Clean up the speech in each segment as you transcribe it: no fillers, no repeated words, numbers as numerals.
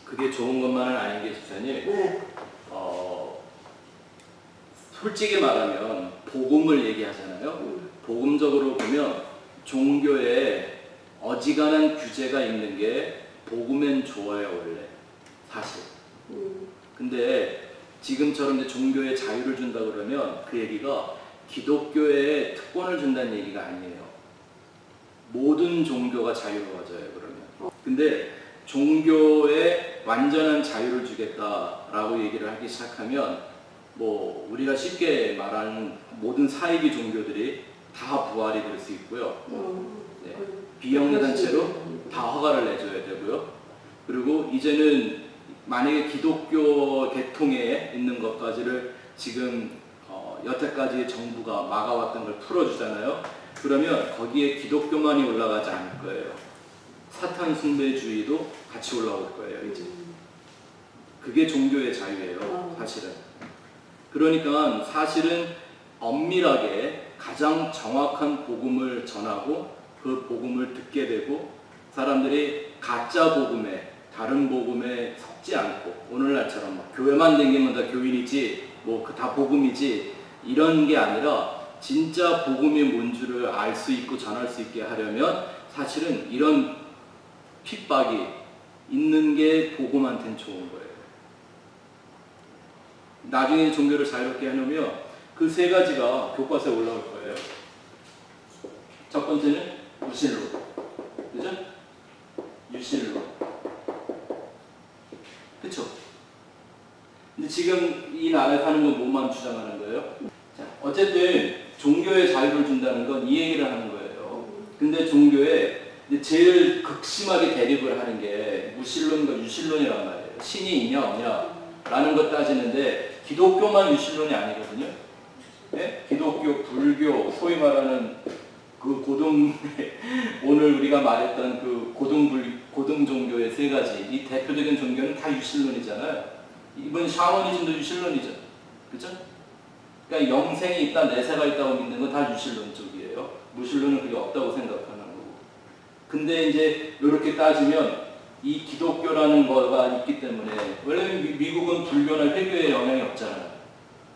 그게 좋은 것만은 아닌 게 집사님. 네. 솔직히 말하면 복음을 얘기하잖아요. 복음적으로 보면 종교에 어지간한 규제가 있는 게 복음엔 좋아요 원래 사실. 근데 지금처럼 이제 종교에 자유를 준다 그러면 그 얘기가 기독교에 특권을 준다는 얘기가 아니에요. 모든 종교가 자유로워져요 그러면. 근데 종교에 완전한 자유를 주겠다라고 얘기를 하기 시작하면 뭐 우리가 쉽게 말하는 모든 사이비 종교들이 다 부활이 될 수 있고요. 네. 비영리 단체로 다 허가를 내줘야 되고요. 그리고 이제는 만약에 기독교 계통에 있는 것까지를 지금 여태까지 정부가 막아왔던 걸 풀어주잖아요. 그러면 거기에 기독교만이 올라가지 않을 거예요. 사탄 숭배주의도 같이 올라올 거예요 이제. 그게 종교의 자유예요 사실은. 그러니까 사실은 엄밀하게 가장 정확한 복음을 전하고 그 복음을 듣게 되고 사람들이 가짜 복음에 다른 복음에 섞지 않고 오늘날처럼 막 교회만 다니면 다 교인이지 뭐 그 다 복음이지 이런 게 아니라 진짜 복음이 뭔지를 알 수 있고 전할 수 있게 하려면 사실은 이런 핍박이 있는 게 복음한테는 좋은 거예요. 나중에 종교를 자유롭게 해놓으면 그 세 가지가 교과서에 올라올 거예요. 첫 번째는 무신론, 그죠? 유신론, 그쵸? 근데 지금 이 나라에 사는 건 뭐만 주장하는 거예요? 자, 어쨌든 종교에 자유를 준다는 건 이 얘기를 하는 거예요. 근데 종교에 제일 극심하게 대립을 하는 게 무신론과 유신론이란 말이에요. 신이 있냐 없냐 라는 거 따지는데 기독교만 유신론이 아니거든요. 네? 기독교, 불교, 소위 말하는 그 오늘 우리가 말했던 그 고등 종교의 세 가지 이 대표적인 종교는 다 유신론이잖아요. 이번 샤머니즘도 유신론이죠. 그죠? 그러니까 영생이 있다, 내세가 있다고 믿는 건 다 유신론 쪽이에요. 무신론은 그게 없다고 생각하는 거고. 근데 이제 이렇게 따지면 이 기독교라는 거가 있기 때문에 원래 미국은 불교나 회교에 영향이 없잖아요.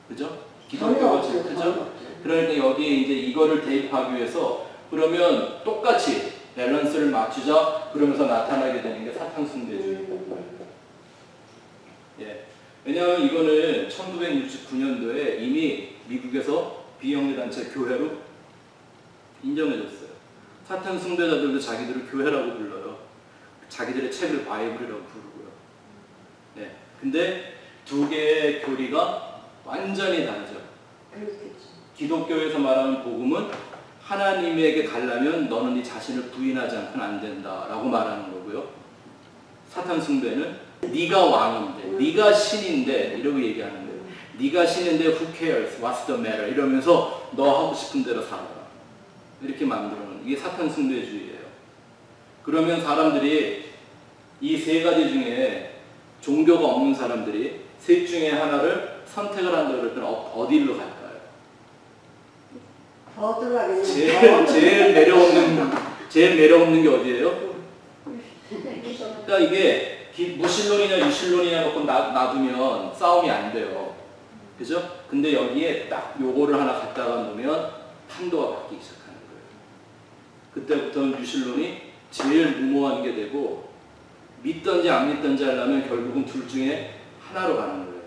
그죠? 기독교가 그죠? 그러니까 여기에 이제 이거를 대입하기 위해서 그러면 똑같이 밸런스를 맞추자 그러면서 나타나게 되는 게 사탄 숭배주의입니다. 예. 왜냐하면 이거는 1969년도에 이미 미국에서 비영리 단체 교회로 인정해줬어요. 사탄 숭배자들도 자기들을 교회라고 불러요. 자기들의 책을 바이블이라고 부르고요. 네. 근데 두 개의 교리가 완전히 다르죠. 그렇겠죠. 기독교에서 말하는 복음은 하나님에게 가려면 너는 네 자신을 부인하지 않고는 안 된다라고 말하는 거고요. 사탄 숭배는 네가 왕인데, 네가 신인데 이러고 얘기하는 거예요. 네가 신인데 who cares, what's the matter 이러면서 너 하고 싶은 대로 살아라. 이렇게 만들어놓은 이게 사탄 숭배주의예요. 그러면 사람들이 이 세 가지 중에 종교가 없는 사람들이 셋 중에 하나를 선택을 한다 그럴 때는 어디로 갈까요? 제일 매력 없는 게 어디예요? 그러니까 이게 무신론이냐 유신론이냐 놓고 놔두면 싸움이 안 돼요. 그죠? 근데 여기에 딱 요거를 하나 갖다가 놓으면 판도가 바뀌기 시작하는 거예요. 그때부터는 유신론이 제일 무모한 게 되고 믿던지 안 믿던지 하려면 결국은 둘 중에 하나로 가는 거예요.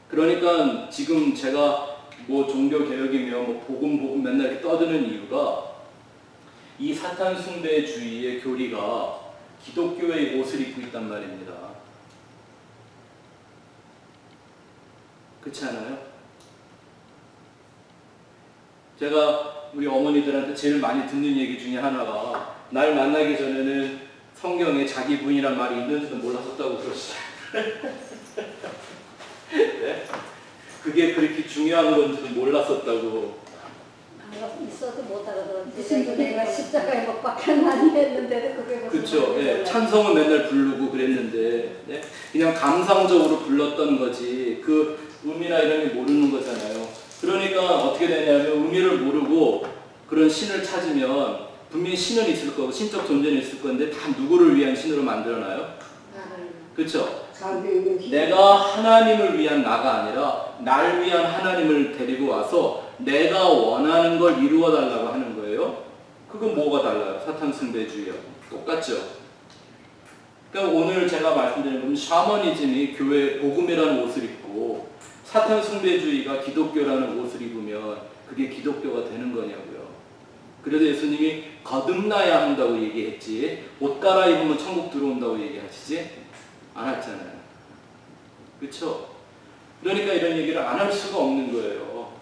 그러니까 지금 제가 뭐 종교개혁이며 뭐 복음 맨날 이렇게 떠드는 이유가 이 사탄 숭배주의의 교리가 기독교의 옷을 입고 있단 말입니다. 그렇지 않아요? 제가 우리 어머니들한테 제일 많이 듣는 얘기 중에 하나가 날 만나기 전에는 성경에 자기 부인이란 말이 있는지도 몰랐었다고 그러시더라고요. 네? 그게 그렇게 중요한 건지도 몰랐었다고. 있어도 못 알아들어. 무슨 내가 십자가에 못 박힌 많이 했는데도 그게 무슨 그렇죠. 예, 찬송은 맨날 부르고 그랬는데 네? 그냥 감상적으로 불렀던 거지 그 의미나 이런 게 모르는 거잖아요. 그러니까 어떻게 되냐면 의미를 모르고 그런 신을 찾으면 분명히 신은 있을 거고 신적 존재는 있을 건데 다 누구를 위한 신으로 만들어놔요? 그렇죠? 내가 하나님을 위한 나가 아니라 날 위한 하나님을 데리고 와서 내가 원하는 걸 이루어 달라고 하는 거예요. 그건 뭐가 달라요? 사탄 숭배주의하고 똑같죠? 그러니까 오늘 제가 말씀드린 건 샤머니즘이 교회 복음이라는 옷을 입고 사탄 숭배주의가 기독교라는 옷을 입으면 그게 기독교가 되는 거냐고요. 그래서 예수님이 거듭나야 한다고 얘기했지 옷 갈아입으면 천국 들어온다고 얘기하시지 않았잖아요. 그렇죠? 그러니까 이런 얘기를 안 할 수가 없는 거예요.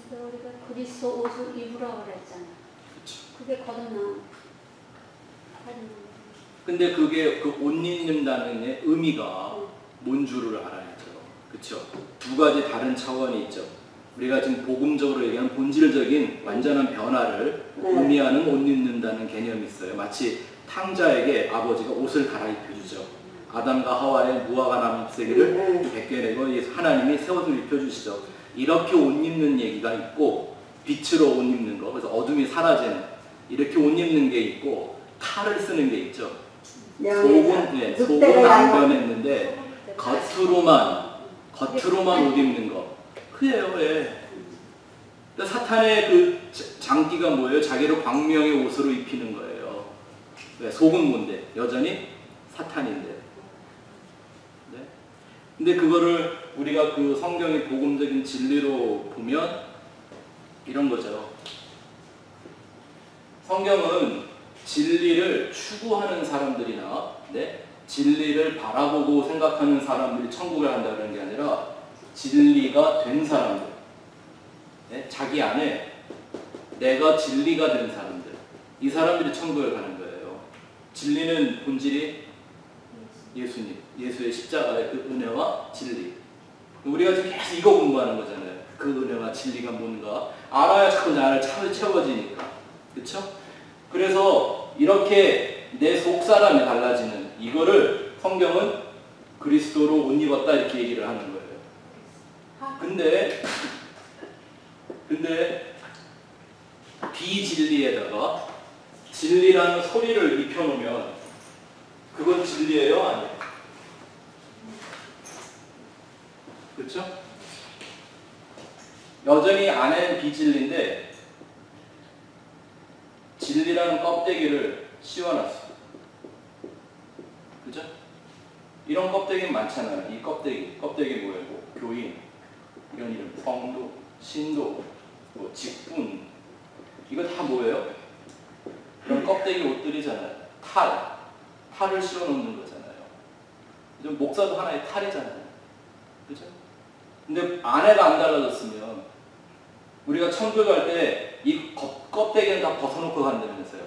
그러니까 우리가 그리스도 옷을 입으라고 그랬잖아. 그렇죠. 그게 거듭나. 근데 그게 그 옷 입는다는 의미가 뭔 줄을 알아야죠. 그렇죠? 두 가지 다른 차원이 있죠. 우리가 지금 복음적으로 얘기하는 본질적인 완전한 변화를 의미하는 옷 입는다는 개념이 있어요. 마치 탕자에게 아버지가 옷을 갈아입혀 주죠. 아담과 하와의 무화과 나무 잎새기를 벗겨내고 하나님이 새 옷을 입혀주시죠. 이렇게 옷 입는 얘기가 있고 빛으로 옷 입는 거, 그래서 어둠이 사라지는 이렇게 옷 입는 게 있고 칼을 쓰는 게 있죠. 속은 안 변했는데 겉으로만 옷 입는 거. 그래요. 예. 그러니까 사탄의 그 장기가 뭐예요? 자기를 광명의 옷으로 입히는 거예요. 왜? 속은 뭔데? 여전히 사탄인데. 네? 근데 그거를 우리가 그 성경의 복음적인 진리로 보면 이런 거죠. 성경은 진리를 추구하는 사람들이나 진리를 바라보고 생각하는 사람들이 천국을 간다는 게 아니라 진리가 된 사람들, 자기 안에 내가 진리가 된 사람들, 이 사람들이 천국을 가는 거예요. 진리는 본질이 예수님, 예수의 십자가의 그 은혜와 진리. 우리가 지금 계속 이거 공부하는 거잖아요. 그 은혜와 진리가 뭔가 알아야 자꾸 나를 채워지니까. 그렇죠? 그래서 이렇게 내 속 사람이 달라지는 이거를 성경은 그리스도로 옷 입었다 이렇게 얘기를 하는 거예요. 근데 비진리에다가 진리라는 소리를 입혀놓으면 그건 진리예요? 아니에요? 그렇죠? 여전히 안에는 비진리인데 진리라는 껍데기를 씌워놨어. 그죠? 이런 껍데기 많잖아요. 이 껍데기 뭐예요? 뭐 교인, 이런 이름, 성도, 신도, 뭐 직분, 이거 다 뭐예요? 이런 껍데기 옷들이잖아요. 탈을 씌워놓는 거잖아요. 목사도 하나의 탈이잖아요. 그죠? 근데 안에가 안 달라졌으면 우리가 천국에 갈 때 이 껍데기는 다 벗어놓고 간다면서요.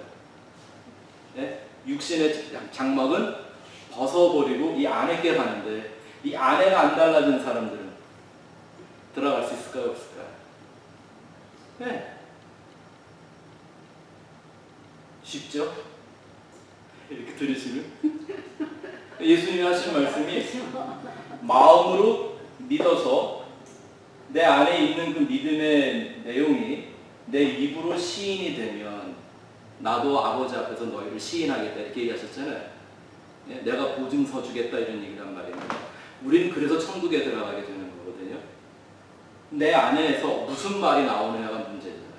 네? 육신의 장막은 벗어버리고 이 안에 게 가는데 이 안에가 안 달라진 사람들은 들어갈 수 있을까요? 없을까요? 네. 쉽죠? 이렇게 들으시면 예수님이 하신 말씀이 마음으로 믿어서 내 안에 있는 그 믿음의 내용이 내 입으로 시인이 되면 나도 아버지 앞에서 너희를 시인하겠다 이렇게 얘기하셨잖아요. 내가 보증서 주겠다 이런 얘기란 말입니다. 우리는 그래서 천국에 들어가게 되는 거거든요. 내 안에서 무슨 말이 나오느냐가 문제잖아요.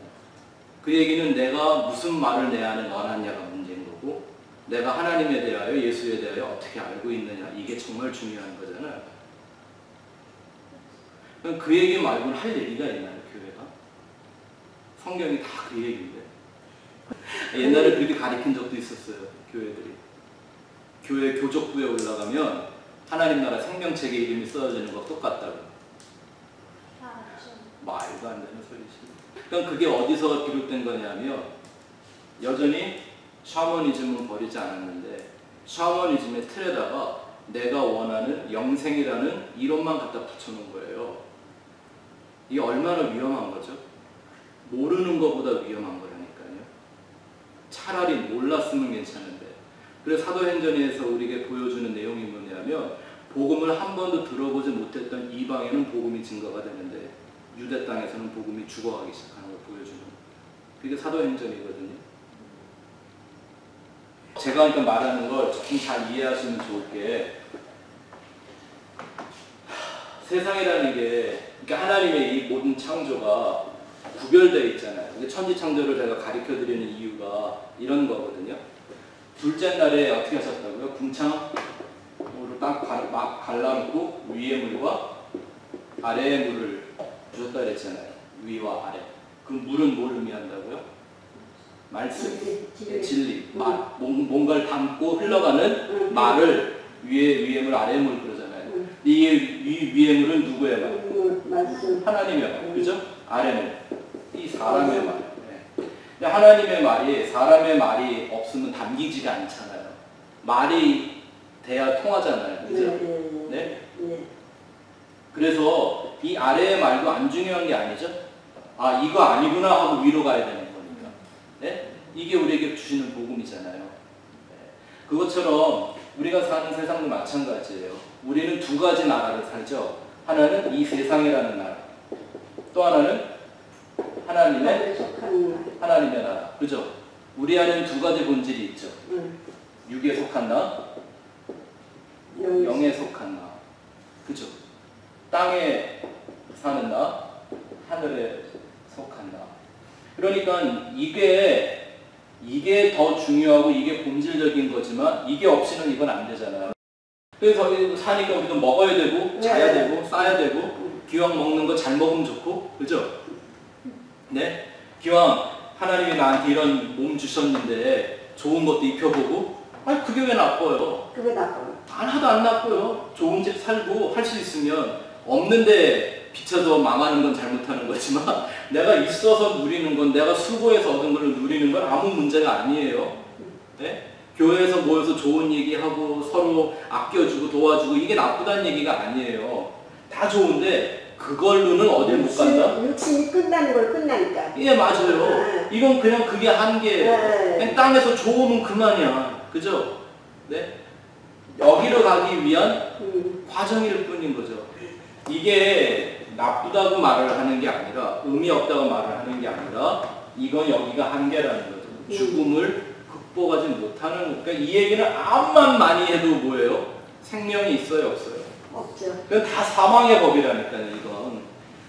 그 얘기는 내가 무슨 말을 내 안에 넣어놨냐가 문제인 거고 내가 하나님에 대하여 예수에 대하여 어떻게 알고 있느냐 이게 정말 중요한 거잖아요. 그 얘기 말고는 할 얘기가 있나요? 교회가? 성경이 다 그 얘기인데 옛날에 그렇게 가르친 적도 있었어요. 교회들이 교회 교족부에 올라가면 하나님 나라 생명책에 이름이 써지는 거 똑같다고. 말도 안 되는 소리지. 그러니까 그게 어디서 비롯된 거냐면 여전히 샤머니즘은 버리지 않았는데 샤머니즘의 틀에다가 내가 원하는 영생이라는 이론만 갖다 붙여놓은 거예요. 이게 얼마나 위험한 거죠? 모르는 것보다 위험한 거라니까요. 차라리 몰랐으면 괜찮은데. 그래서 사도행전에서 우리에게 보여주는 내용이 뭐냐면 복음을 한 번도 들어보지 못했던 이방에는 복음이 증거가 되는데 유대 땅에서는 복음이 죽어가기 시작하는 걸 보여주는 그게 사도행전이거든요. 제가 그러니까 말하는 걸 조금 잘 이해하시면 좋을 게 세상이라는 게 그러니까 하나님의 이 모든 창조가 구별되어 있잖아요. 천지창조를 제가 가르쳐드리는 이유가 이런 거거든요. 둘째 날에 어떻게 하셨다고요? 궁창으로 딱 갈라놓고 위의 물과 아래의 물을 주셨다 그랬잖아요. 위와 아래. 그 물은 뭘 의미한다고요? 말씀, 진리, 말. 뭔가를 담고 흘러가는 말을 위의 물, 아래의 물 그러잖아요. 이 위의 물은 누구의 말? 하나님의 말. 그죠? 아래는 이 사람의 말. 근데 하나님의 말이 사람의 말이 없으면 담기지가 않잖아요. 말이 돼야 통하잖아요. 그죠? 네? 그래서 이 아래의 말도 안 중요한 게 아니죠. 아, 이거 아니구나 하고 위로 가야 되는 거니까. 네? 이게 우리에게 주시는 복음이잖아요. 네. 그것처럼 우리가 사는 세상도 마찬가지예요. 우리는 두 가지 나라를 살죠. 하나는 이 세상이라는 나라. 또 하나는 하나님의 나라. 그죠? 우리 안에는 두 가지 본질이 있죠. 육에 속한 나, 영에 속한 나. 그죠? 땅에 사는 나, 하늘에 속한 나. 그러니까 이게 더 중요하고 이게 본질적인 거지만 이게 없이는 이건 안 되잖아요. 그래서 사니까 우리도 먹어야 되고 자야 되고 싸야 되고 기왕 먹는 거 잘 먹으면 좋고 그죠? 네? 기왕 하나님이 나한테 이런 몸 주셨는데 좋은 것도 입혀보고 아니 그게 왜 나빠요? 그게 나빠요. 하나도 안 나빠요. 좋은 집 살고 할 수 있으면 없는데 비춰서 망하는 건 잘못하는 거지만 내가 있어서 누리는 건 내가 수고해서 얻은 걸 누리는 건 아무 문제가 아니에요. 네? 교회에서 모여서 좋은 얘기하고 서로 아껴주고 도와주고 이게 나쁘다는 얘기가 아니에요. 다 좋은데 그걸로는 어딜 못 간다? 육신이 끝나는 걸 끝나니까. 예, 맞아요. 이건 그냥 그게 한계예요. 그냥 땅에서 좋으면 그만이야. 그죠? 네? 여기로 가기 위한 과정일 뿐인 거죠. 이게 나쁘다고 말을 하는 게 아니라 의미 없다고 말을 하는 게 아니라 이건 여기가 한계라는 거죠. 죽음을 극복하지 못하는 그러니까 이 얘기는 암만 많이 해도 뭐예요? 생명이 있어요, 없어요? 없죠. 그건 다 사망의 법이라니까요. 이건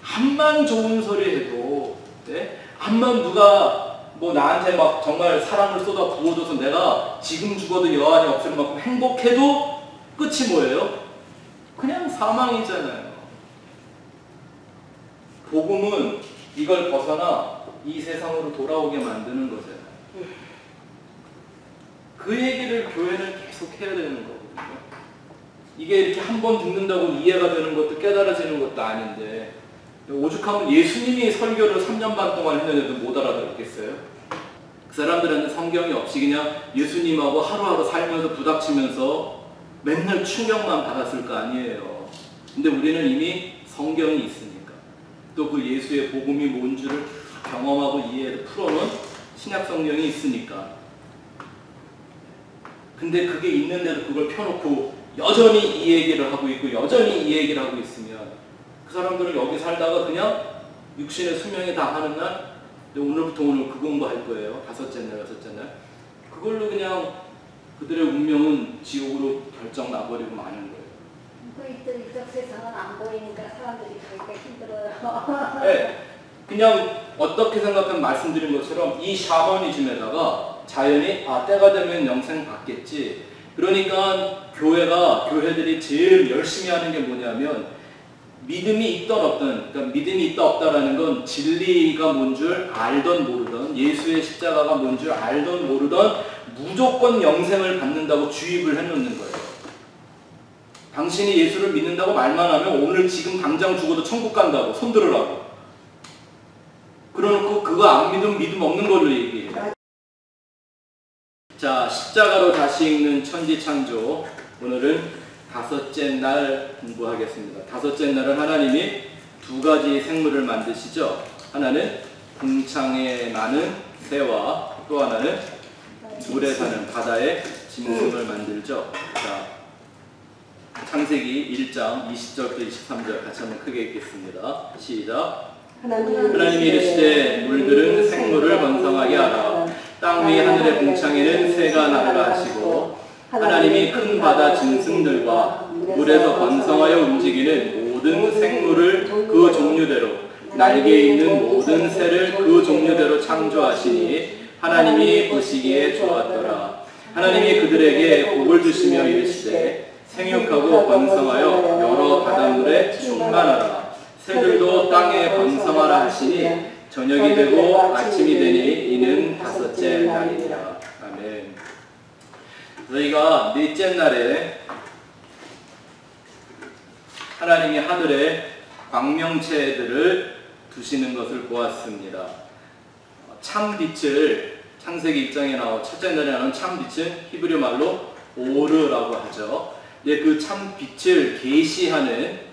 암만 좋은 소리 해도 네? 암만 누가 뭐 나한테 막 정말 사랑을 쏟아 부어줘서 내가 지금 죽어도 여한이 없을 만큼 행복해도 끝이 뭐예요? 그냥 사망이잖아요. 복음은 이걸 벗어나 이 세상으로 돌아오게 만드는 거잖아요. 그 얘기를 교회는 계속 해야 되는 거거든요. 이게 이렇게 한 번 듣는다고 이해가 되는 것도 깨달아지는 것도 아닌데 오죽하면 예수님이 설교를 3년 반 동안 했는데도 못 알아들었겠어요? 그 사람들은 성경이 없이 그냥 예수님하고 하루하루 살면서 부닥치면서 맨날 충격만 받았을 거 아니에요. 근데 우리는 이미 성경이 있으니까 또 그 예수의 복음이 뭔 줄을 경험하고 이해해서 풀어놓은 신약 성경이 있으니까 근데 그게 있는데도 그걸 펴놓고 여전히 이 얘기를 하고 있고 여전히 이 얘기를 하고 있으면 그 사람들은 여기 살다가 그냥 육신의 수명이 다 하는 날 오늘부터 오늘 그 공부할 거예요. 다섯째 날 그걸로 그냥 그들의 운명은 지옥으로 결정 나버리고 마는 거예요. 이쪽 세상은 안 보이니까 사람들이 가기가 힘들어요. 네, 그냥 어떻게 생각하면 말씀드린 것처럼 이 샤머니즘에다가 자연이 때가 되면 영생 받겠지. 그러니까 교회들이 제일 열심히 하는 게 뭐냐면 믿음이 있던 없던, 그러니까 믿음이 있다 없다라는 건 진리가 뭔 줄 알던 모르던 예수의 십자가가 뭔 줄 알던 모르던 무조건 영생을 받는다고 주입을 해놓는 거예요. 당신이 예수를 믿는다고 말만 하면 오늘 지금 당장 죽어도 천국 간다고 손들으라고. 그러놓고 그거 안 믿으면 믿음 없는 걸로 얘기해요. 자, 십자가로 다시 읽는 천지창조. 오늘은 다섯째 날 공부하겠습니다. 다섯째 날은 하나님이 두 가지 생물을 만드시죠. 하나는 궁창에 나는 새와 또 하나는 물에 사는 바다의 짐승을 만들죠. 자, 창세기 1장 20절부터 23절 같이 한번 크게 읽겠습니다. 시작. 하나님이 이르시되 물들은 생물을 번성하게 하라. 땅 위 하늘의 궁창에는 새가 나르라 하시고 하나님이 큰 바다 짐승들과 물에서 번성하여 움직이는 모든 생물을 그 종류대로 날개 있는 모든 새를 그 종류대로 창조하시니 하나님이 보시기에 좋았더라. 하나님이 그들에게 복을 주시며 이르시되 생육하고 번성하여 여러 바닷물에 충만하라. 새들도 땅에 번성하라 하시니 저녁이 되고 아침이 되니 이는 다섯째 날이니라. 아멘. 저희가 넷째 날에 하나님이 하늘에 광명체들을 두시는 것을 보았습니다. 참빛을 창세기 1장에 나와 첫째 날에 나오는 참빛은 히브리 말로 오르라고 하죠. 그 참빛을 계시하는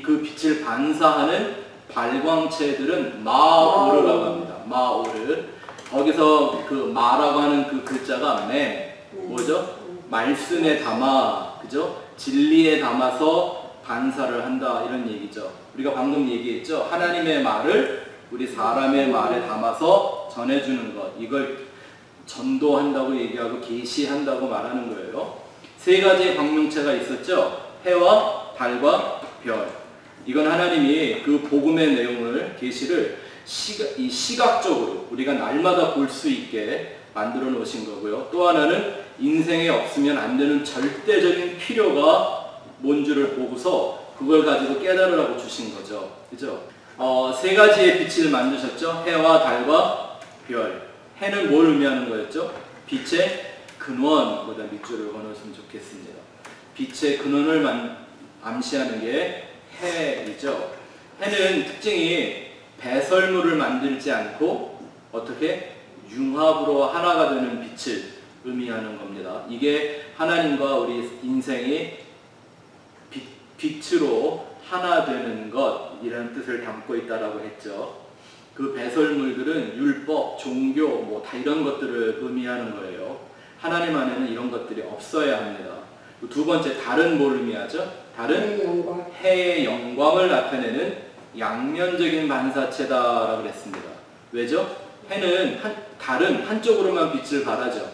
그 빛을 반사하는 발광체들은 마오르라고 합니다. 마오르. 거기서 그 마라고 하는 그 글자가 뭐죠? 말씀에 담아, 그죠? 진리에 담아서 반사를 한다 이런 얘기죠. 우리가 방금 얘기했죠. 하나님의 말을 우리 사람의 말에 담아서 전해주는 것, 이걸 전도한다고 얘기하고 계시한다고 말하는 거예요. 세 가지의 광명체가 있었죠. 해와 달과 별. 이건 하나님이 그 복음의 내용을, 계시를 시각적으로 우리가 날마다 볼 수 있게 만들어 놓으신 거고요. 또 하나는 인생에 없으면 안 되는 절대적인 필요가 뭔 줄을 보고서 그걸 가지고 깨달으라고 주신 거죠. 그죠? 세 가지의 빛을 만드셨죠. 해와 달과 별. 해는 뭘 의미하는 거였죠? 빛의 근원보다 밑줄을 그어놓으시면 좋겠습니다. 빛의 근원을 암시하는 게 해이죠. 해는 특징이 배설물을 만들지 않고 어떻게 융합으로 하나가 되는 빛을 의미하는 겁니다. 이게 하나님과 우리 인생이 빛으로 하나 되는 것이라는 뜻을 담고 있다라고 했죠. 그 배설물들은 율법, 종교, 뭐 다 이런 것들을 의미하는 거예요. 하나님 안에는 이런 것들이 없어야 합니다. 두 번째, 달은 뭘 의미하죠? 달은 해의 영광을 나타내는 양면적인 반사체다라고 그랬습니다. 왜죠? 달은 한쪽으로만 빛을 발하죠.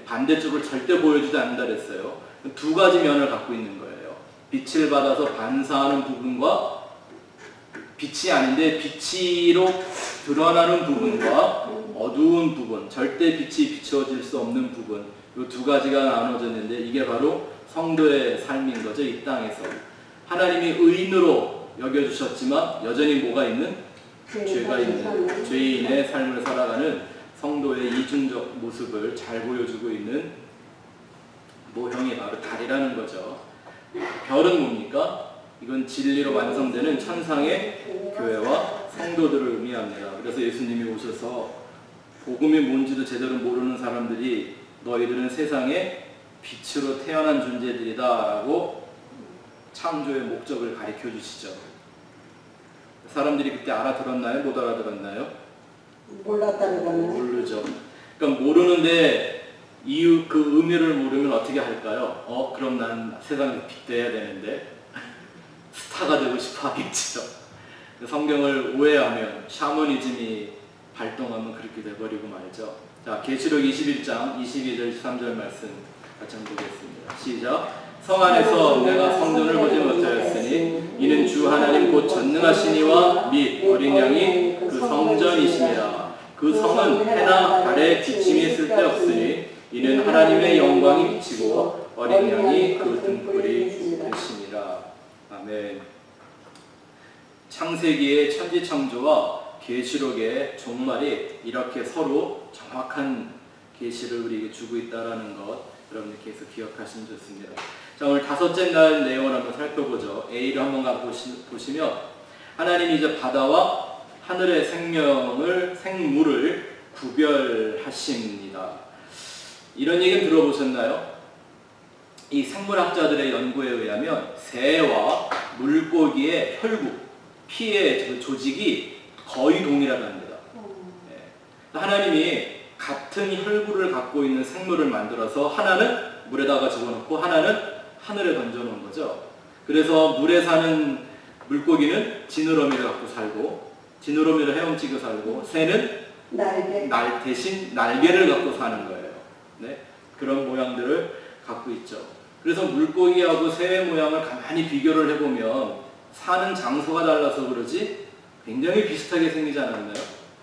반대쪽을 절대 보여주지 않는다 그랬어요. 두 가지 면을 갖고 있는 거예요. 빛을 받아서 반사하는 부분과 빛이 아닌데 빛으로 드러나는 부분과 어두운 부분, 절대 빛이 비춰질 수 없는 부분, 이 두 가지가 나눠졌는데 이게 바로 성도의 삶인 거죠. 이 땅에서 하나님이 의인으로 여겨주셨지만 여전히 뭐가 있는? 죄가 있는 죄인의 삶을 살아가는 성도의 이중적 모습을 잘 보여주고 있는 모형이 바로 달이라는 거죠. 별은 뭡니까? 이건 진리로 완성되는 천상의 교회와 성도들을 의미합니다. 그래서 예수님이 오셔서 복음이 뭔지도 제대로 모르는 사람들이 너희들은 세상에 빛으로 태어난 존재들이다 라고 창조의 목적을 가르쳐 주시죠. 사람들이 그때 알아들었나요? 못 알아들었나요? 몰랐다는 거는 모르죠. 그러니까 모르는데 그 의미를 모르면 어떻게 할까요? 그럼 난 세상에 빛 돼야 되는데 스타가 되고 싶어 하겠죠. 성경을 오해하면 샤머니즘이 발동하면 그렇게 돼버리고 말죠. 자, 계시록 21장 22절 23절 말씀 같이 한번 보겠습니다. 시작. 성 안에서 내가 성전을 보지 못하였으니 이는 주 하나님 곧 전능하시니와 및 어린 양이 그 성전이시니라. 그 성은 해나 달에 비침이 쓸데없으니 이는 하나님의 영광이 비치고 어린 양이 그 등불이 되시니라. 아멘. 창세기의 천지창조와 계시록의 종말이 이렇게 서로 정확한 계시를 우리에게 주고 있다는 것 여러분들 계속 기억하시면 좋습니다. 자, 오늘 다섯째 날 내용을 한번 살펴보죠. A를 한번 보시면 하나님이 이제 바다와 하늘의 생물을 구별하십니다. 이런 얘기는 들어보셨나요? 이 생물학자들의 연구에 의하면 새와 물고기의 혈구, 피의 조직이 거의 동일하답니다. 하나님이 같은 혈구를 갖고 있는 생물을 만들어서 하나는 물에다가 집어넣고 하나는 하늘에 던져놓은 거죠. 그래서 물에 사는 물고기는 지느러미를 갖고 살고 지느러미로 헤엄치고 살고 새는 날개. 대신 날개를 갖고 사는 거예요. 네? 그런 모양들을 갖고 있죠. 그래서 물고기하고 새의 모양을 가만히 비교를 해보면 사는 장소가 달라서 그러지 굉장히 비슷하게 생기지 않았나요?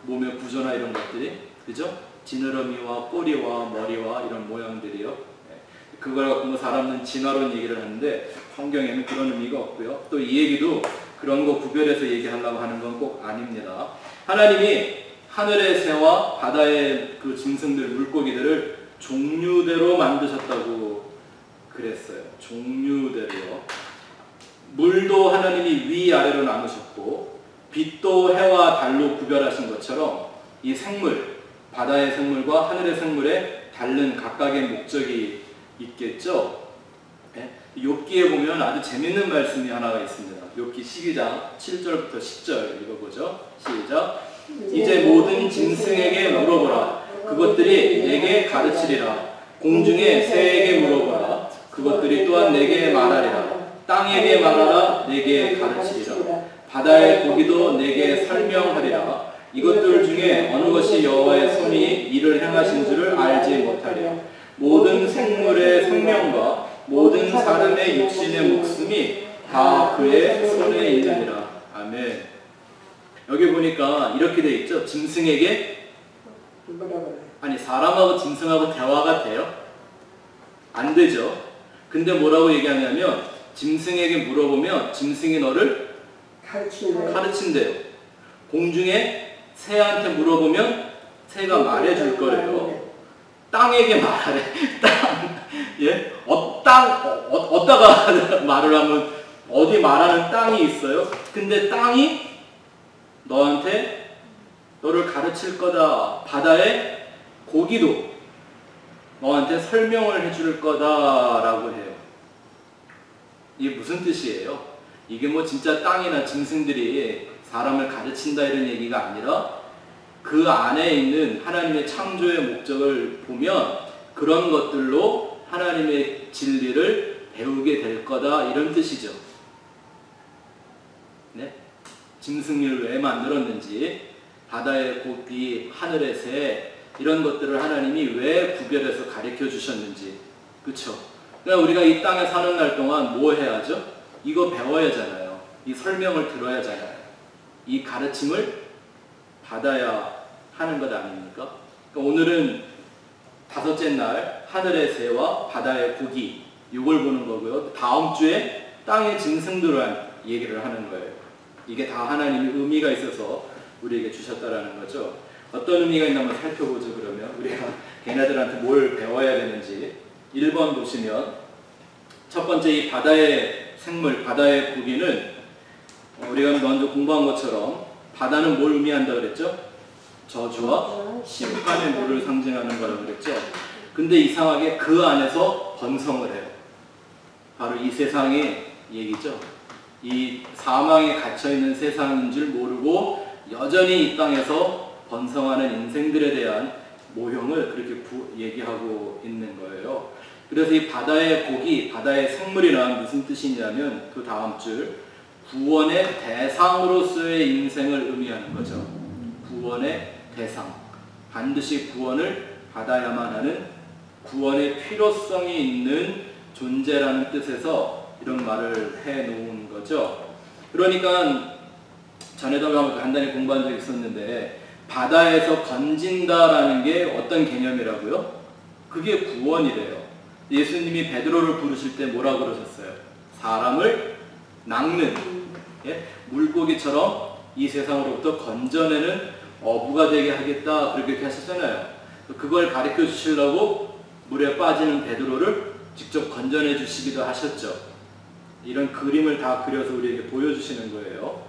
몸의 구조나 이런 것들이. 그죠? 지느러미와 꼬리와 머리와 이런 모양들이요. 네. 그걸 갖고 뭐 사람은 진화론 얘기를 하는데 성경에는 그런 의미가 없고요. 또 이 얘기도 그런 거 구별해서 얘기하려고 하는 건 꼭 아닙니다. 하나님이 하늘의 새와 바다의 그 짐승들, 물고기들을 종류대로 만드셨다고 그랬어요. 종류대로요. 물도 하나님이 위아래로 나누셨고 빛도 해와 달로 구별하신 것처럼 이 생물, 바다의 생물과 하늘의 생물에 다른 각각의 목적이 있겠죠. 네? 욥기에 보면 아주 재밌는 말씀이 하나가 있습니다. 욥기 12장 7절부터 10절 읽어보죠. 시작. 이제 모든 짐승에게 물어보라. 그것들이 내게 가르치리라. 공중의 새에게 물어보라. 그것들이 또한 내게 말하리라. 땅에게 말하라. 내게 가르치리라. 바다의 고기도 내게 설명하리라. 이것들 중에 어느 것이 여호와의 손이 이를 행하신 줄을 알지 못하리라. 모든 생물의 생명과 모든 사람의 육신의 목숨이 다 그의 손에 있느니라. 아멘. 여기 보니까 이렇게 돼 있죠. 짐승에게 아니 사람하고 짐승하고 대화가 돼요? 안 되죠. 근데 뭐라고 얘기하냐면 짐승에게 물어보면 짐승이 너를 가르친대요. 공중에 새한테 물어보면 새가 말해줄 거래요. 땅에게 말하래. 땅. 예? 어디다가 말을 하면 어디 말하는 땅이 있어요? 근데 땅이 너한테 너를 가르칠 거다. 바다의 고기도 너한테 설명을 해줄 거다라고 해요. 이게 무슨 뜻이에요? 이게 뭐 진짜 땅이나 짐승들이 사람을 가르친다 이런 얘기가 아니라 그 안에 있는 하나님의 창조의 목적을 보면 그런 것들로 하나님의 진리를 배우게 될 거다 이런 뜻이죠. 네? 짐승을 왜 만들었는지, 바다의 고기, 하늘의 새 이런 것들을 하나님이 왜 구별해서 가르쳐 주셨는지, 그렇죠? 그러니까 우리가 이 땅에 사는 날 동안 뭐 해야죠? 이거 배워야 하잖아요. 이 설명을 들어야 하잖아요. 이 가르침을 받아야 하는 것 아닙니까? 그러니까 오늘은 다섯째 날 하늘의 새와 바다의 고기 이걸 보는 거고요. 다음 주에 땅의 짐승들을 얘기를 하는 거예요. 이게 다 하나님이 의미가 있어서 우리에게 주셨다라는 거죠. 어떤 의미가 있나 한번 살펴보죠. 그러면 우리가 걔네들한테 뭘 배워야 되는지 1번 보시면 첫 번째 이 바다의 생물, 바다의 고기는 우리가 먼저 공부한 것처럼 바다는 뭘 의미한다 그랬죠? 저주와 심판의 물을 상징하는 거라고 그랬죠. 근데 이상하게 그 안에서 번성을 해요. 바로 이 세상의 얘기죠. 이 사망에 갇혀있는 세상인 줄 모르고 여전히 이 땅에서 번성하는 인생들에 대한 모형을 그렇게 얘기하고 있는 거예요. 그래서 이 바다의 고기, 바다의 생물이란 무슨 뜻이냐면 그 다음 줄 구원의 대상으로서의 인생을 의미하는 거죠. 구원의 대상. 반드시 구원을 받아야만 하는 구원의 필요성이 있는 존재라는 뜻에서 이런 말을 해놓은 거죠. 그러니까 전에도 한번 간단히 공부한 적이 있었는데 바다에서 건진다라는 게 어떤 개념이라고요? 그게 구원이래요. 예수님이 베드로를 부르실 때 뭐라고 그러셨어요? 사람을 낚는, 예? 물고기처럼 이 세상으로부터 건져내는 어부가 되게 하겠다 그렇게 하셨잖아요. 그걸 가르쳐 주시려고 물에 빠지는 베드로를 직접 건져내 주시기도 하셨죠. 이런 그림을 다 그려서 우리에게 보여주시는 거예요.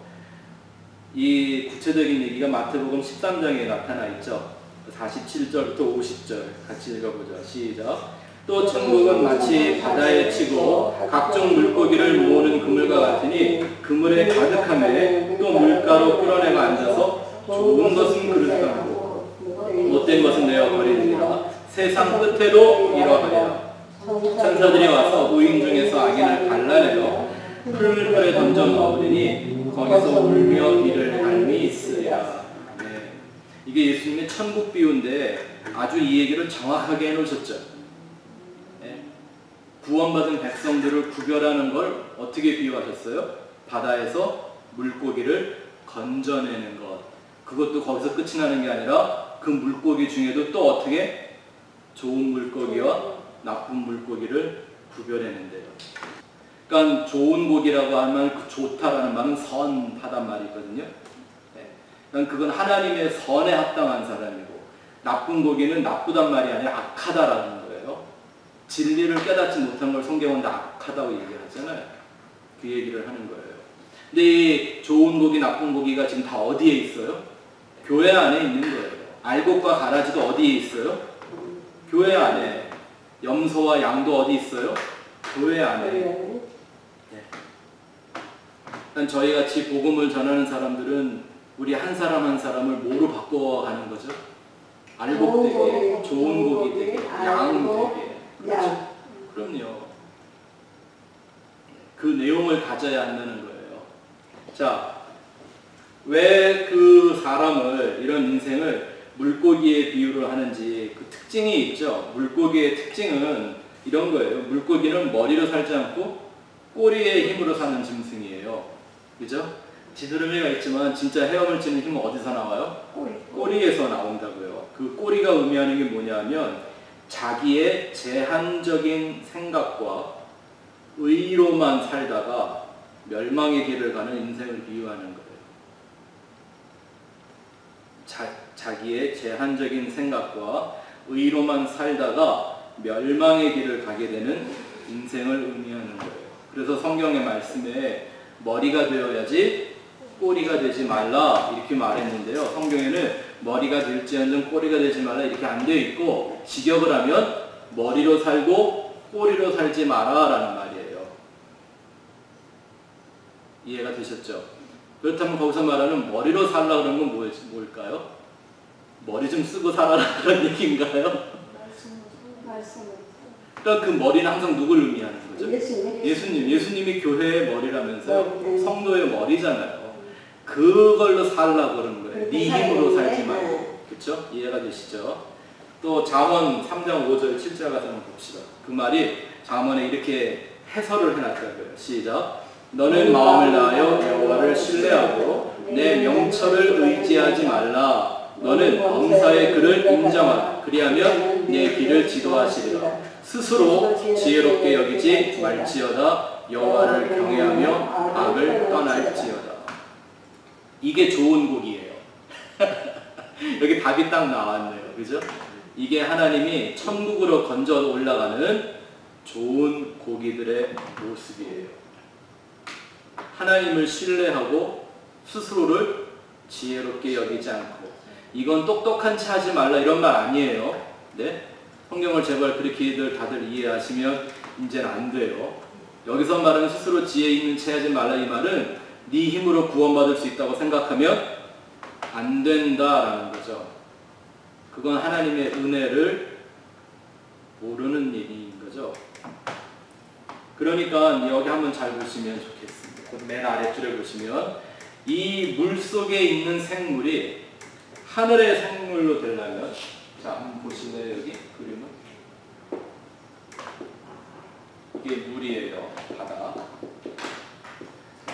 이 구체적인 얘기가 마태복음 13장에 나타나 있죠. 47절부터 50절 같이 읽어보죠. 시작. 또 천국은 마치 바다에 치고 각종 물고기를 모으는 그물과 같으니 그물에 가득함에 또 물가로 끌어내가 앉아서 좋은 것은 그릇하고 못된 것은 내어 버리느니라. 세상 끝에도 이러하리라. 천사들이 와서 의인 중에서 악인을 갈라내어 풀물불에 던져 넣으리니 거기서 울며 이를 갈미 있으리라. 네. 이게 예수님의 천국 비유인데 아주 이 얘기를 정확하게 해놓으셨죠. 네. 구원받은 백성들을 구별하는 걸 어떻게 비유하셨어요? 바다에서 물고기를 건져내는 것. 그것도 거기서 끝이 나는 게 아니라 그 물고기 중에도 또 어떻게 좋은 물고기와 나쁜 물고기를 구별해낸대요. 그러니까 좋은 고기라고 하면 그 좋다라는 말은 선하단 말이거든요. 네. 그러니까 그건 하나님의 선에 합당한 사람이고, 나쁜 고기는 나쁘단 말이 아니라 악하다라는 거예요. 진리를 깨닫지 못한 걸 성경은 다 악하다고 얘기하잖아요. 그 얘기를 하는 거예요. 근데 이 좋은 고기, 나쁜 고기가 지금 다 어디에 있어요? 교회 안에 있는 거예요. 알곡과 가라지도 어디에 있어요? 교회 안에. 염소와 양도 어디 있어요? 교회 안에. 네. 저희 같이 복음을 전하는 사람들은 우리 한 사람 한 사람을 뭐로 바꿔가는 거죠? 알곡 되게, 좋은 고기 되게, 양 되게. 그렇죠? 그럼요. 그 내용을 가져야 한다는 거예요. 자, 왜 그 사람을, 이런 인생을 물고기에 비유를 하는지 그 특징이 있죠. 물고기의 특징은 이런 거예요. 물고기는 머리로 살지 않고 꼬리의 힘으로 사는 짐승이에요. 그죠? 지느러미가 있지만 진짜 헤엄을 치는 힘은 어디서 나와요? 꼬리에서 나온다고요. 그 꼬리가 의미하는 게 뭐냐면 자기의 제한적인 생각과 의로만 살다가 멸망의 길을 가는 인생을 비유하는 거예요. 자기의 제한적인 생각과 의로만 살다가 멸망의 길을 가게 되는 인생을 의미하는 거예요. 그래서 성경의 말씀에 머리가 되어야지 꼬리가 되지 말라 이렇게 말했는데요. 성경에는 머리가 될지언정 꼬리가 되지 말라 이렇게 안 되어 있고, 직역을 하면 머리로 살고 꼬리로 살지 마라 라는 말이에요. 이해가 되셨죠? 그렇다면 거기서 말하는 머리로 살라 그런 건 뭘까요? 머리 좀 쓰고 살아라 그런 얘기인가요? 그러니까 그 머리는 항상 누굴 의미하는 거죠? 예수님이 교회의 머리라면서요. 성도의 머리잖아요. 그걸로 살라고 그러는 거예요. 네 힘으로 살지 말고. 그렇죠? 이해가 되시죠? 또 잠언 3장 5절 7절 가서 한번 봅시다. 그 말이 잠언에 이렇게 해설을 해놨다고요. 시작. 너는 마음을 다하여 여호와를 신뢰하고 내 명철을 의지하지 말라. 너는 범사의 그를 인정하라. 그리하면 내 길을 지도하시리라. 스스로 지혜롭게 여기지 말지어다. 여호와를 경외하며 악을 떠날지어다. 이게 좋은 곡이에요. 여기 답이 딱 나왔네요. 그죠? 이게 하나님이 천국으로 건져 올라가는 좋은 고기들의 모습이에요. 하나님을 신뢰하고 스스로를 지혜롭게 여기지 않고, 이건 똑똑한 체 하지 말라 이런 말 아니에요. 네? 성경을 제발 그렇게들 다들 이해하시면 이제는 안 돼요. 여기서 말하는 스스로 지혜 있는 체 하지 말라 이 말은 네 힘으로 구원받을 수 있다고 생각하면 안 된다라는 거죠. 그건 하나님의 은혜를 모르는 얘기인 거죠. 그러니까 여기 한번 잘 보시면 좋겠습니다. 맨 아랫줄에 보시면 이 물속에 있는 생물이 하늘의 생물로 되려면, 자 한번 보시네요. 여기 그림은 이게 물이에요. 바다.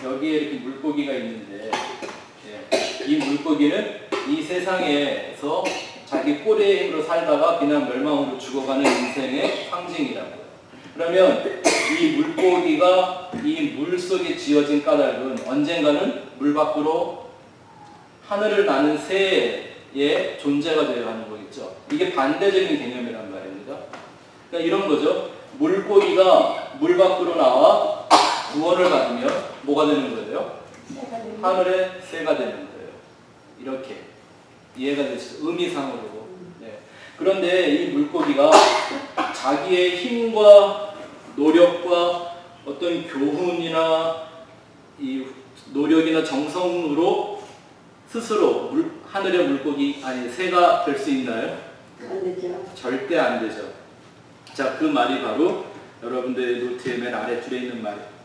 여기에 이렇게 물고기가 있는데, 이 물고기는 이 세상에서 자기 꼬리의 힘으로 살다가 그냥 멸망으로 죽어가는 인생의 상징이라고요. 그러면 이 물고기가 이 물속에 지어진 까닭은 언젠가는 물 밖으로 하늘을 나는 새의 존재가 되어야 하는 거겠죠. 이게 반대적인 개념이란 말입니다. 그러니까 이런 거죠. 물고기가 물 밖으로 나와 구원을 받으면 뭐가 되는 거예요? 하늘의 새가 되는 거예요. 이렇게 이해가 되시죠? 의미상으로. 네. 그런데 이 물고기가 자기의 힘과 노력과 어떤 교훈이나 이 노력이나 정성으로 스스로 하늘의 물고기, 아니 새가 될 수 있나요? 안 되죠. 절대 안 되죠. 자, 그 말이 바로 여러분들의 노트의 맨 아래줄에 있는 말이에요.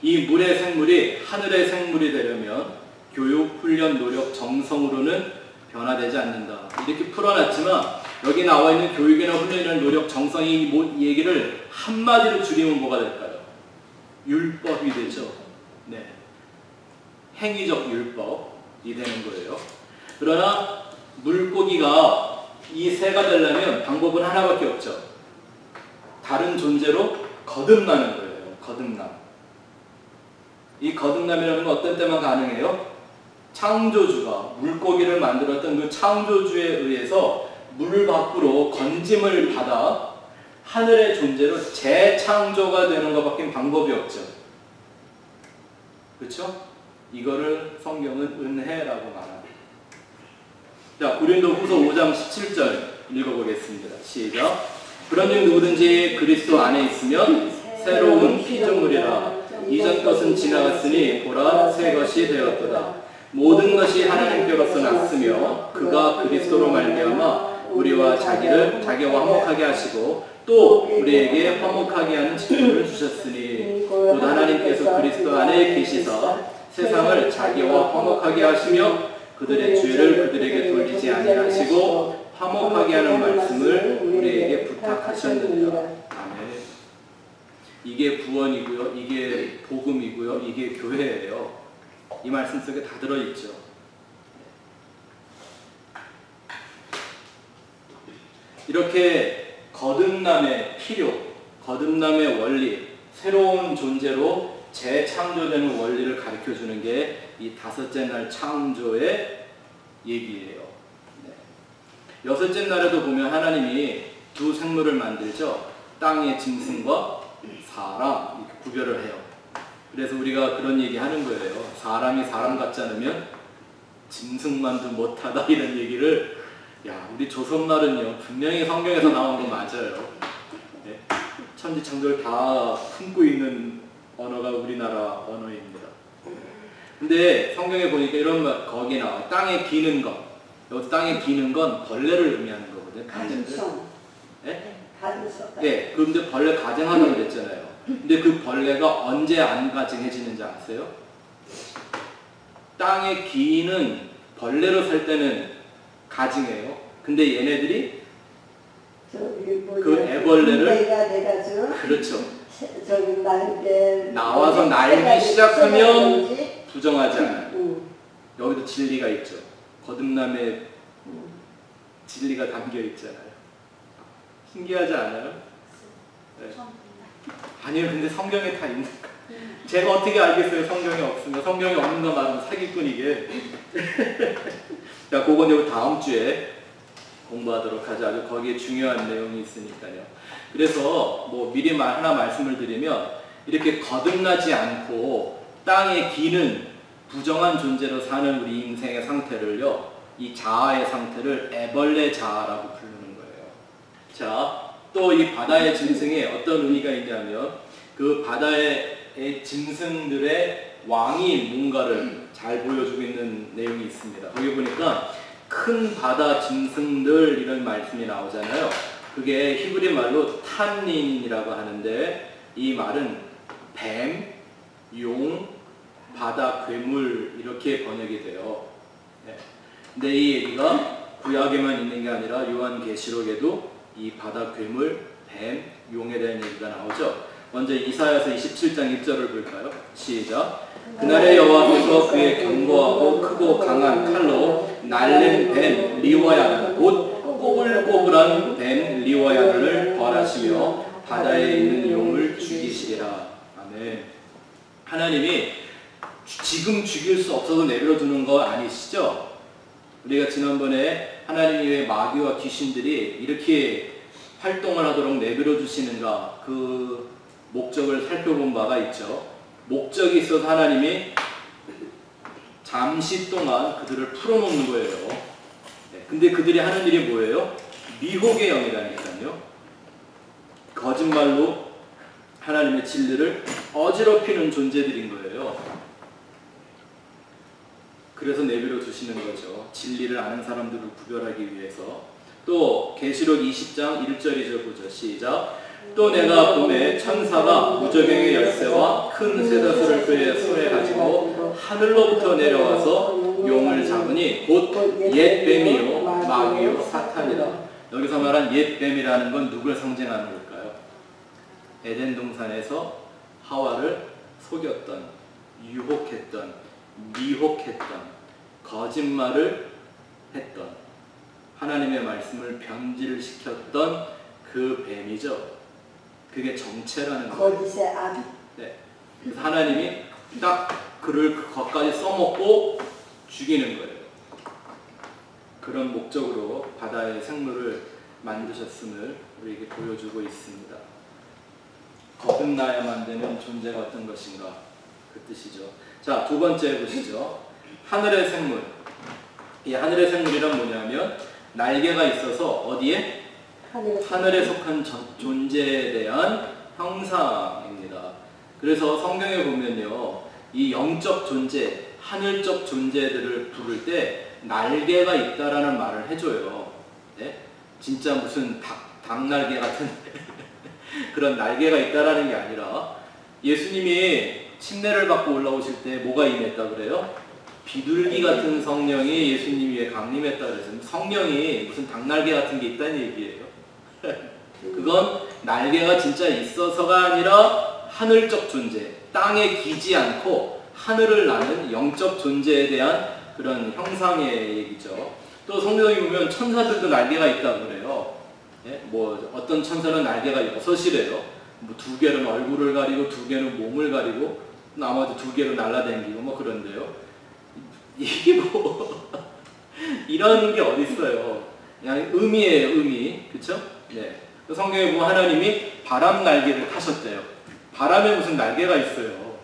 이 물의 생물이 하늘의 생물이 되려면 교육, 훈련, 노력, 정성으로는 변화되지 않는다. 이렇게 풀어놨지만 여기 나와 있는 교육이나 훈련이나 노력, 정성이 이 얘기를 한마디로 줄이면 뭐가 될까요? 율법이 되죠. 네. 행위적 율법이 되는 거예요. 그러나 물고기가 이 새가 되려면 방법은 하나밖에 없죠. 다른 존재로 거듭나는 거예요. 거듭남. 이 거듭남이라는 건 어떤 때만 가능해요? 창조주가 물고기를 만들었던 그 창조주에 의해서 물 밖으로 건짐을 받아 하늘의 존재로 재창조가 되는 것밖에 방법이 없죠. 그렇죠? 이거를 성경은 은혜라고 말합니다. 자, 고린도후서 5장 17절 읽어보겠습니다. 시작. 그런즉 누구든지 그리스도 안에 있으면 새로운 피조물이라. 이전 것은 지나갔으니 보라 새 것이 되었도다. 모든 것이 하나님께로서 났으며 그가 그리스도로 말미암아 우리와 자기와 화목하게 하시고 또 우리에게 화목하게 하는 직분을 주셨으니 곧 하나님께서 그리스도 안에 계시사 세상을 자기와 화목하게 하시며 그들의 죄를 그들에게 돌리지 아니하시고 화목하게 하는 말씀을 우리에게 부탁하셨느니라. 아멘. 이게 구원이고요. 이게 복음이고요. 이게 교회예요. 이 말씀 속에 다 들어있죠. 이렇게 거듭남의 필요, 거듭남의 원리, 새로운 존재로 재창조되는 원리를 가르쳐주는 게 이 다섯째 날 창조의 얘기예요. 네. 여섯째 날에도 보면 하나님이 두 생물을 만들죠. 땅의 짐승과 사람 이렇게 구별을 해요. 그래서 우리가 그런 얘기 하는 거예요. 사람이 사람 같지 않으면 짐승만도 못하다 이런 얘기를 야 우리 조선말은요 분명히 성경에서 나온 거 맞아요. 네. 천지창조를 다 품고 있는 언어가 우리나라 언어입니다. 근데 성경에 보니까 이런 말 거기 나와 땅에 기는 것. 여기서 땅에 기는 건 벌레를 의미하는 거거든요. 가능성. 네? 가능성. 네. 그런데 벌레 가증하다고 그랬잖아요. 근데 그 벌레가 언제 안 가증해지는지 아세요? 땅에 기는 벌레로 살 때는 가증해요. 근데 얘네들이 그 애벌레를 그렇죠. 나와서 날기 시작하면 부정하지 않아요. 여기도 진리가 있죠. 거듭남에 진리가 담겨 있잖아요. 신기하지 않아요? 네. 아니요, 근데 성경에 다 있는 거. 제가 어떻게 알겠어요? 성경이 없으면. 성경이 없는 거 말하면 사기꾼이게. 자, 그건 여기 다음 주에 공부하도록 하자. 거기에 중요한 내용이 있으니까요. 그래서 뭐 미리 하나 말씀을 드리면 이렇게 거듭나지 않고 땅에 기는 부정한 존재로 사는 우리 인생의 상태를요, 이 자아의 상태를 애벌레 자아라고 부르는 거예요. 자, 또 이 바다의 짐승에 어떤 의미가 있냐면 그 바다의 짐승들의 왕이 뭔가를 잘 보여주고 있는 내용이 있습니다. 거기 보니까 큰 바다 짐승들 이런 말씀이 나오잖아요. 그게 히브리 말로 탄닌이라고 하는데 이 말은 뱀, 용, 바다 괴물 이렇게 번역이 돼요. 네. 근데 이 얘기가 구약에만 있는 게 아니라 요한계시록에도 이 바다 괴물, 뱀, 용에 대한 얘기가 나오죠. 먼저 이사야서 27장 1절을 볼까요? 시작. 그날의 여호와께서 그의 견고하고 크고 강한 칼로 날린 뱀 리워야는 곧 꼬불꼬불한 뱀 리워야를 벌하시며 바다에 있는 용을 죽이시리라. 아멘. 하나님이 지금 죽일 수 없어서 내버려 두는 거 아니시죠? 우리가 지난번에 하나님 외에 마귀와 귀신들이 이렇게 활동을 하도록 내버려 두시는가 그 목적을 살펴본 바가 있죠. 목적이 있어서 하나님이 잠시 동안 그들을 풀어놓는 거예요. 네, 근데 그들이 하는 일이 뭐예요? 미혹의 영이라니까요. 거짓말로 하나님의 진리를 어지럽히는 존재들인 거예요. 그래서 내버려 두시는 거죠. 진리를 아는 사람들을 구별하기 위해서. 또 계시록 20장 1절 2절 보죠. 시작. 또 내가 봄에 천사가 무저갱의 열쇠와 큰 쇠다스를 그의 손에 가지고 하늘로부터 내려와서 용을 잡으니 곧 옛뱀이요 마귀요 사탄이라. 여기서 말한 옛뱀이라는 건 누굴 상징하는 걸까요? 에덴 동산에서 하와를 속였던, 유혹했던, 미혹했던, 거짓말을 했던, 하나님의 말씀을 변질시켰던 그 뱀이죠. 그게 정체라는 거예요. 거짓의 아비. 네. 그래서 하나님이 딱 그를 그것까지 써먹고 죽이는 거예요. 그런 목적으로 바다의 생물을 만드셨음을 우리에게 보여주고 있습니다. 거듭나야만 되는 존재가 어떤 것인가, 그 뜻이죠. 자, 두 번째 보시죠. 하늘의 생물. 이 하늘의 생물이란 뭐냐면 날개가 있어서 어디에? 하늘에 속한 존재에 대한 형상입니다. 그래서 성경에 보면요, 이 영적 존재, 하늘적 존재들을 부를 때 날개가 있다라는 말을 해줘요. 네? 진짜 무슨 닭날개 같은 그런 날개가 있다라는 게 아니라, 예수님이 침례를 받고 올라오실 때 뭐가 임했다 그래요? 비둘기 같은 성령이 예수님 위에 강림했다 그래서 성령이 무슨 닭날개 같은 게 있다는 얘기예요. 그건 날개가 진짜 있어서가 아니라 하늘적 존재, 땅에 기지 않고 하늘을 나는 영적 존재에 대한 그런 형상의 얘기죠. 또 성경에 보면 천사들도 날개가 있다고 그래요. 예? 뭐 어떤 천사는 날개가 6이래요. 뭐 2개는 얼굴을 가리고 2개는 몸을 가리고 나머지 2개로 날아다니고 뭐 그런데요. 이게 뭐 이런 게 어디 있어요? 그냥 의미예요, 의미. 그쵸? 네. 성경에 보면 하나님이 바람 날개를 타셨대요. 바람에 무슨 날개가 있어요.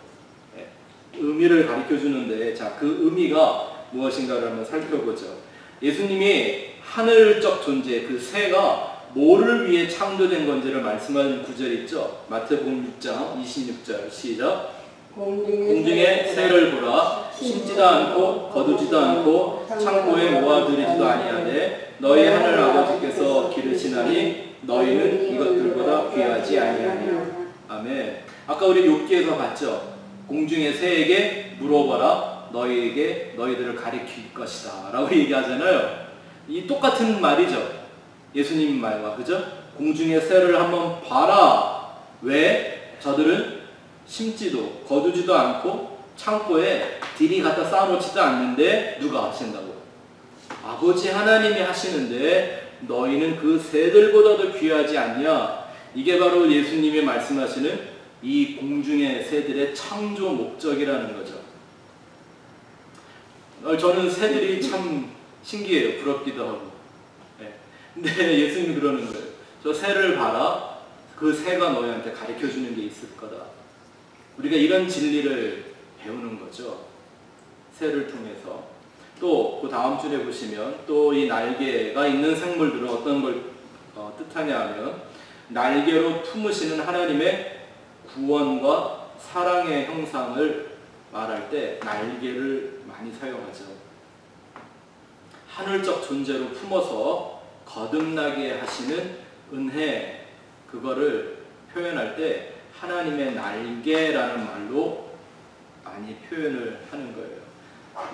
네. 의미를 가르쳐 주는데, 자, 그 의미가 무엇인가를 한번 살펴보죠. 예수님이 하늘적 존재, 그 새가 뭐를 위해 창조된 건지를 말씀하는 구절이 있죠. 마태복음 6장 26절 시작. 공중에 새를 보라. 심지도 않고 거두지도 않고 창고에 모아들이지도 아니하되 너희 하늘 아버지께서 기르시나니 너희는 이것들보다 귀하지 아니하냐. 아멘. 아까 우리 욥기에서 봤죠. 공중의 새에게 물어봐라. 너희에게 너희들을 가리킬 것이다 라고 얘기하잖아요. 이 똑같은 말이죠. 예수님 말과, 그죠? 공중의 새를 한번 봐라. 왜? 저들은 심지도 거두지도 않고 창고에 들이 갖다 쌓아놓지도 않는데 누가 하신다고? 아버지 하나님이 하시는데 너희는 그 새들보다도 귀하지 않냐? 이게 바로 예수님이 말씀하시는 이 공중의 새들의 창조 목적이라는 거죠. 저는 새들이 참 신기해요. 부럽기도 하고. 네. 근데 예수님이 그러는 거예요. 저 새를 봐라. 그 새가 너희한테 가르쳐주는 게 있을 거다. 우리가 이런 진리를 배우는 거죠. 새를 통해서. 또 그 다음 줄에 보시면 또 이 날개가 있는 생물들은 어떤 걸 뜻하냐 하면 날개로 품으시는 하나님의 구원과 사랑의 형상을 말할 때 날개를 많이 사용하죠. 하늘적 존재로 품어서 거듭나게 하시는 은혜, 그거를 표현할 때 하나님의 날개라는 말로 많이 표현을 하는 거예요.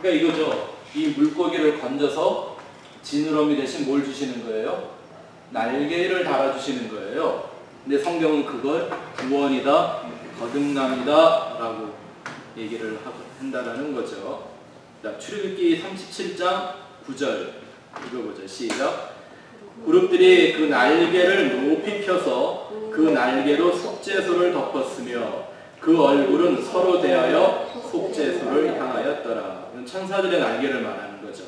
그러니까 이거죠. 이 물고기를 건져서 지느러미 대신 뭘 주시는 거예요? 날개를 달아주시는 거예요. 근데 성경은 그걸 구원이다, 거듭남이다 라고 얘기를 한다라는 거죠. 자, 출애굽기 37장 9절 읽어보죠. 시작. 그룹들이 그 날개를 높이 펴서 그 날개로 속죄소를 덮었으며 그 얼굴은 서로 대하여 속죄소를 향하였더라. 천사들의 날개를 말하는 거죠.